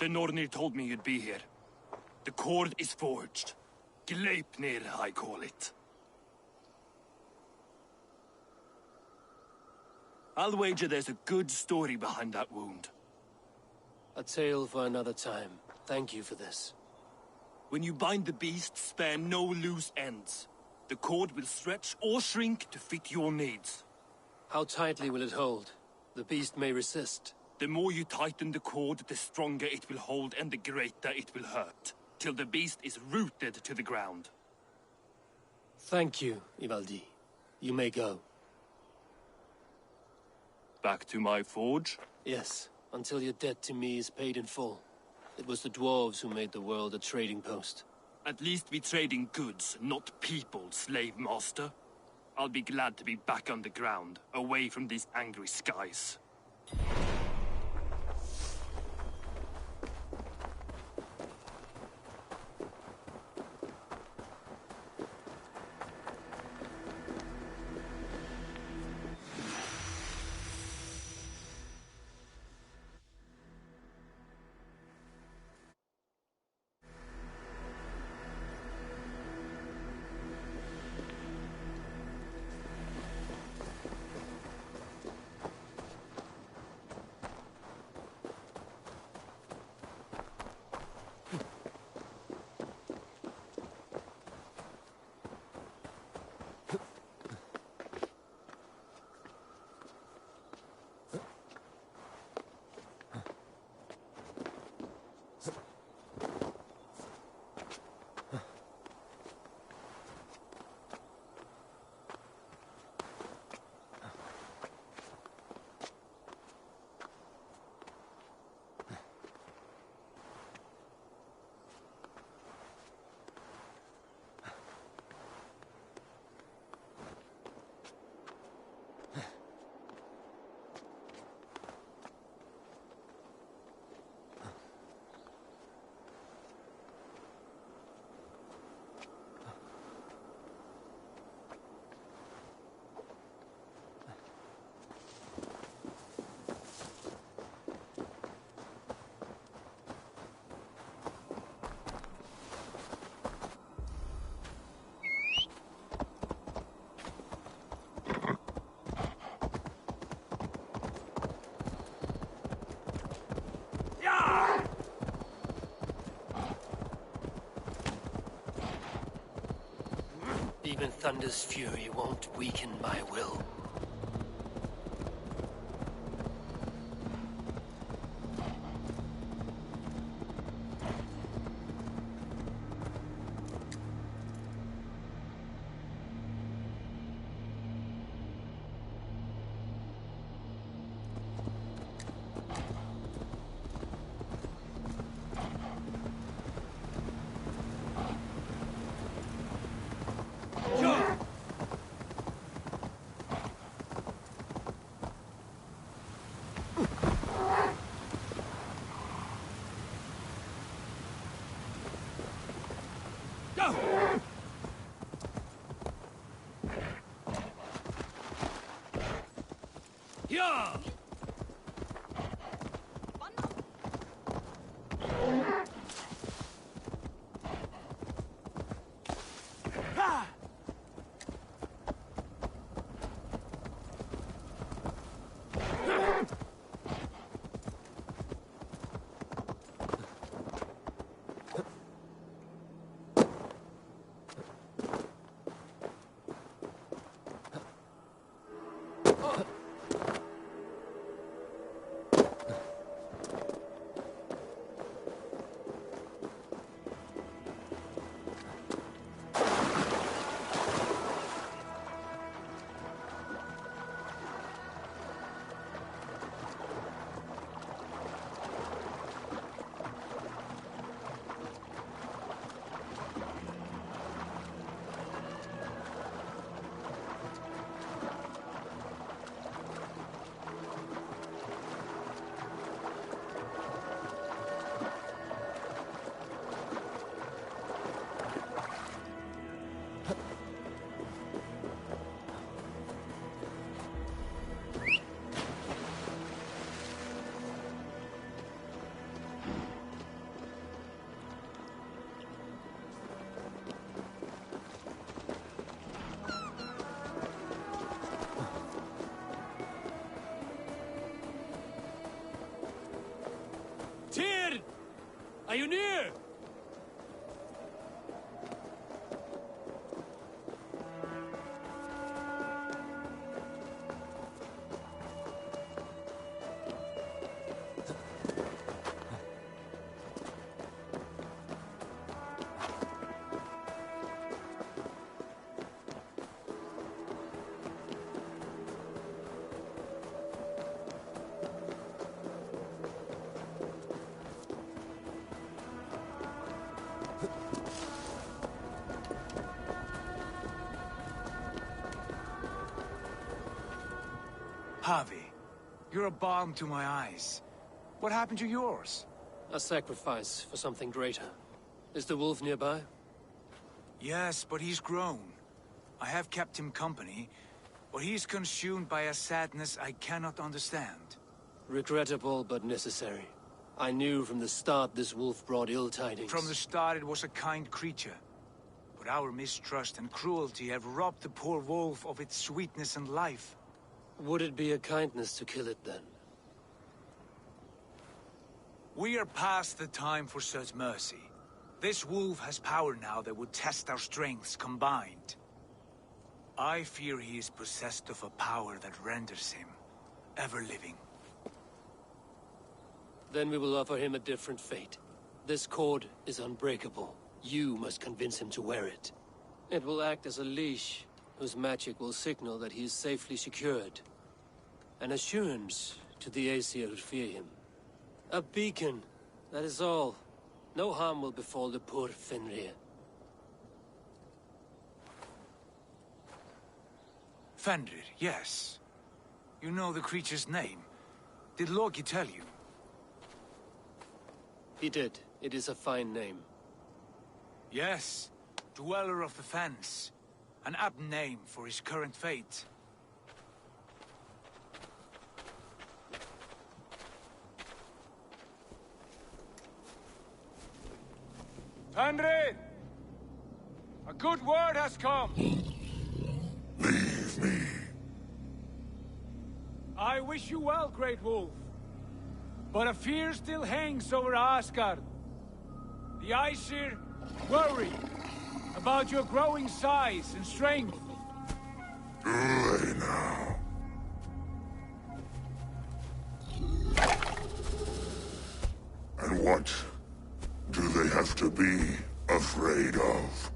The Nornir told me you'd be here. The cord is forged. Gleipnir, I call it. I'll wager there's a good story behind that wound. A tale for another time. Thank you for this. When you bind the beast, spare no loose ends. The cord will stretch or shrink to fit your needs. How tightly will it hold? The beast may resist. The more you tighten the cord, the stronger it will hold and the greater it will hurt, till the beast is rooted to the ground. Thank you, Ivaldi. You may go. Back to my forge? Yes, until your debt to me is paid in full. It was the dwarves who made the world a trading post. At least we trade in goods, not people, slave master. I'll be glad to be back on the ground, away from these angry skies. Even Thunder's fury won't weaken my will. Yeah! Are you near? Harvey, you're a balm to my eyes. What happened to yours? A sacrifice for something greater. Is the wolf nearby? Yes, but he's grown. I have kept him company, but he's consumed by a sadness I cannot understand. Regrettable, but necessary. I knew from the start this wolf brought ill tidings. From the start it was a kind creature. But our mistrust and cruelty have robbed the poor wolf of its sweetness and life. Would it be a kindness to kill it, then? We are past the time for such mercy. This wolf has power now that would test our strengths combined. I fear he is possessed of a power that renders him ever-living. Then we will offer him a different fate. This cord is unbreakable. You must convince him to wear it. It will act as a leash, whose magic will signal that he is safely secured. An assurance to the Aesir who fear him. A beacon, that is all. No harm will befall the poor Fenrir. Fenrir, yes. You know the creature's name. Did Loki tell you? He did. It is a fine name. Yes. Dweller of the Fens. An apt name for his current fate. Fenrir! A good word has come! Leave me. I wish you well, Great Wolf. But a fear still hangs over Asgard. The Aesir worry about your growing size and strength. Do they now? And what do they have to be afraid of?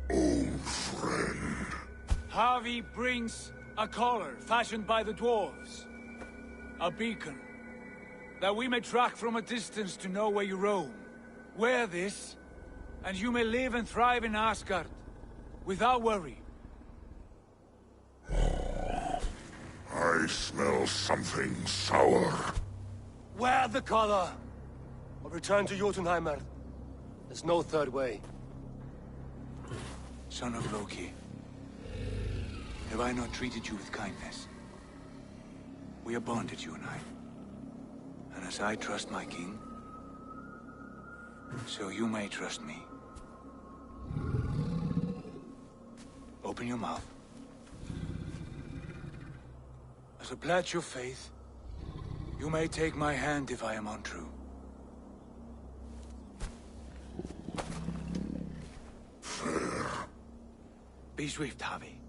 Old friend. Harvey brings a collar fashioned by the dwarves. A beacon. That we may track from a distance to know where you roam. Wear this, and you may live and thrive in Asgard. Without worry. I smell something sour. Wear the collar! Or return to Jotunheimer. There's no third way. Son of Loki. Have I not treated you with kindness? We are bonded, you and I. And as I trust my king, so you may trust me. Open your mouth. As a pledge of faith, you may take my hand if I am untrue. Fair. Be swift, Harvey.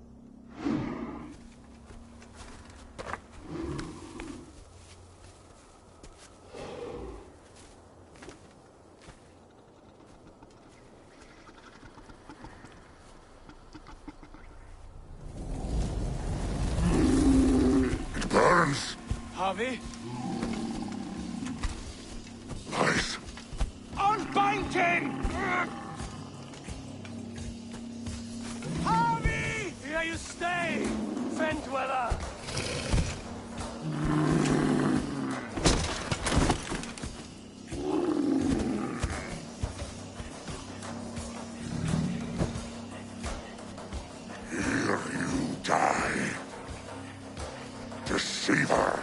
It burns. Harvey? Nice. Unbind him! Harvey! Here you stay, Fen Dweller! Here you die. Deceiver.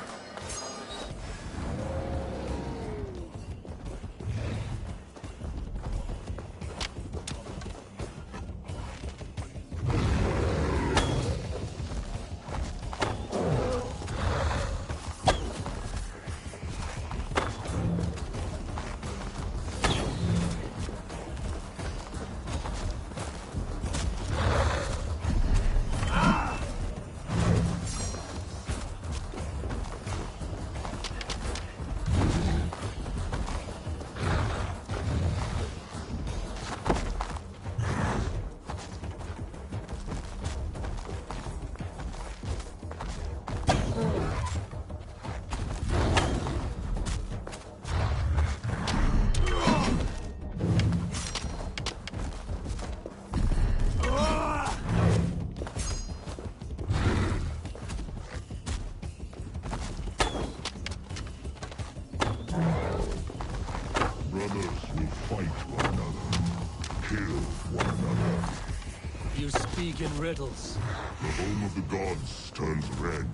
speak in riddles. The home of the gods turns red.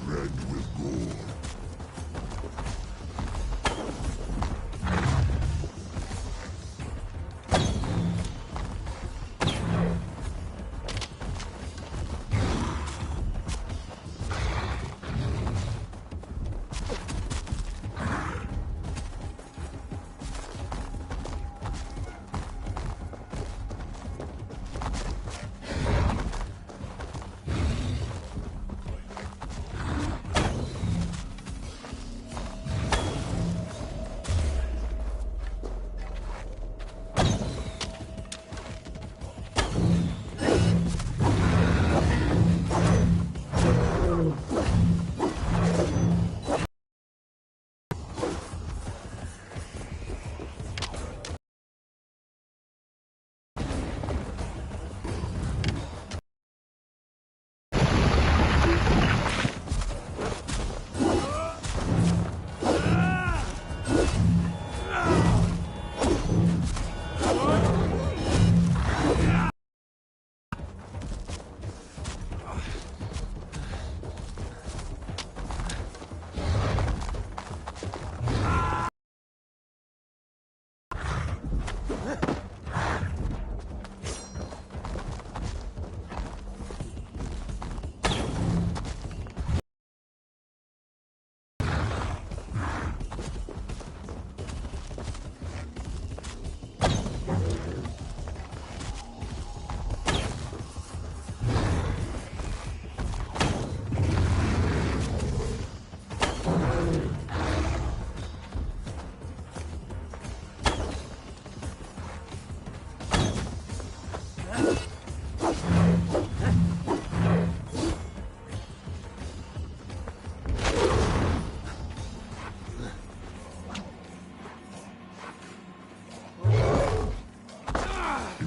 Red with gore.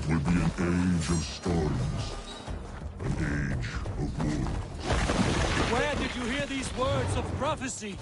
Will be an age of storms, an age of war. Where did you hear these words of prophecy?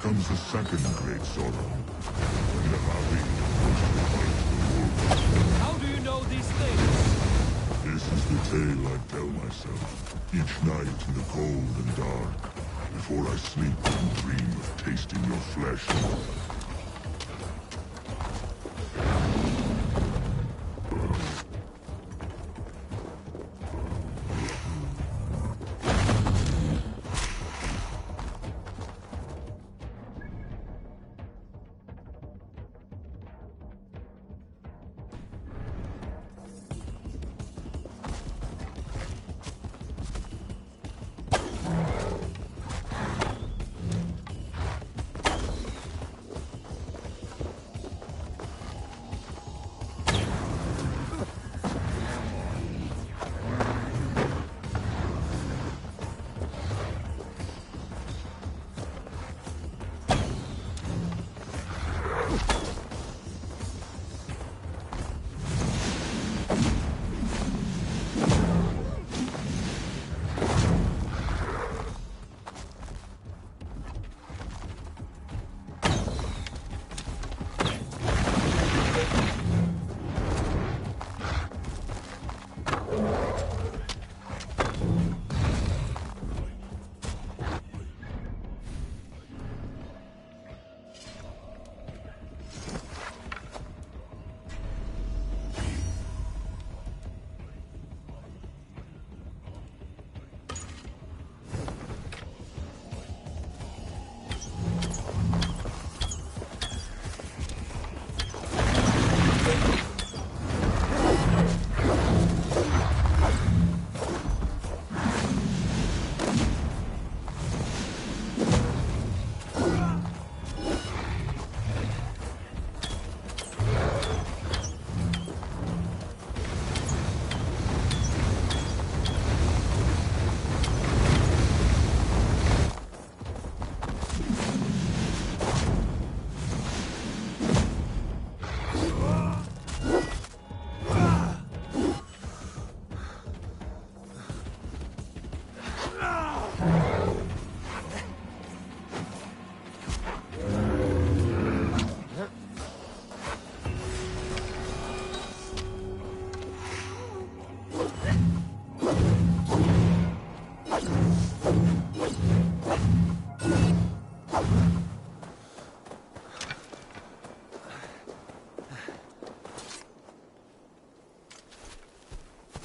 Comes the second great sorrow. When the Harvey forced to fight the wolves. How do you know these things? This is the tale I tell myself, each night in the cold and dark, before I sleep and dream of tasting your flesh.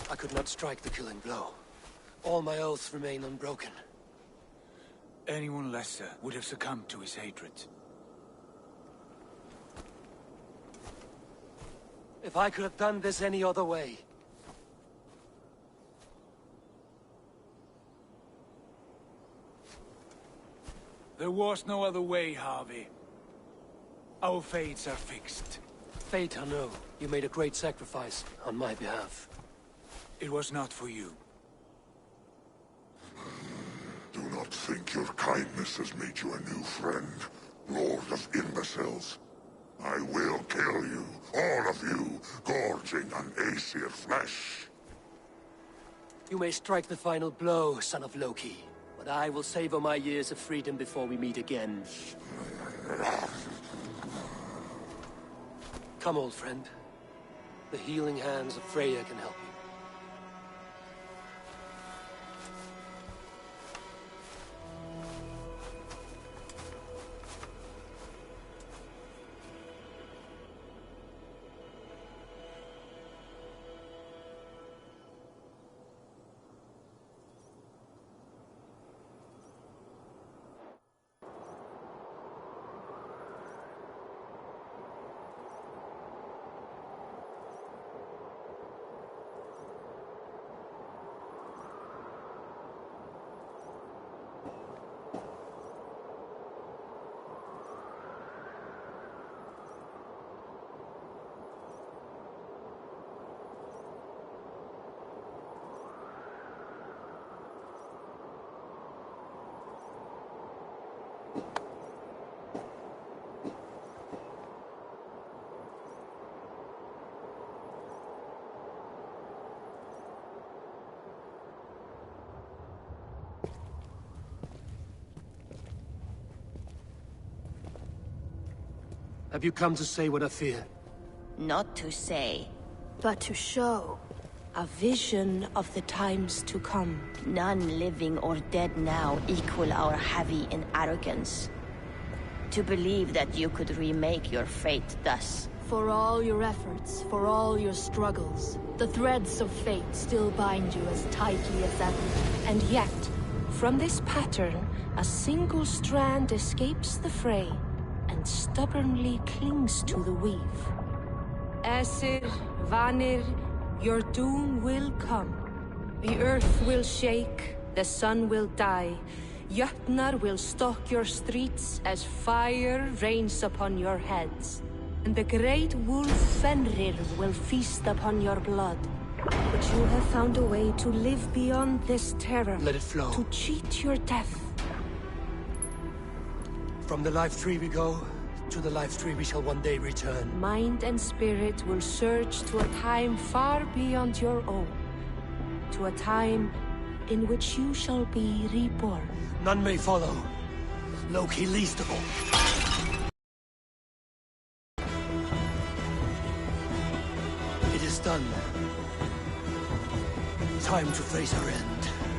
I could not strike the killing blow. All my oaths remain unbroken. Anyone lesser would have succumbed to his hatred. If I could have done this any other way. There was no other way, Harvey. Our fates are fixed. Fate, I know. You made a great sacrifice on my behalf. It was not for you. think your kindness has made you a new friend, Lord of Imbeciles? I will kill you, all of you, gorging on Aesir flesh. You may strike the final blow, son of Loki, but I will savor my years of freedom before we meet again. Come, old friend. The healing hands of Freya can help you. Have you come to say what I fear? Not to say. But to show. A vision of the times to come. None living or dead now equal our heavy in arrogance. To believe that you could remake your fate thus. For all your efforts, for all your struggles, the threads of fate still bind you as tightly as ever. And yet, from this pattern, a single strand escapes the fray, and stubbornly clings to the weave. Aesir, Vanir, your doom will come. The earth will shake, the sun will die. Jötnar will stalk your streets as fire rains upon your heads. And the great wolf Fenrir will feast upon your blood. But you have found a way to live beyond this terror. Let it flow. To cheat your death. From the life tree we go, to the life tree we shall one day return. Mind and spirit will surge to a time far beyond your own. To a time in which you shall be reborn. None may follow. Loki least of all. It is done. Time to face our end.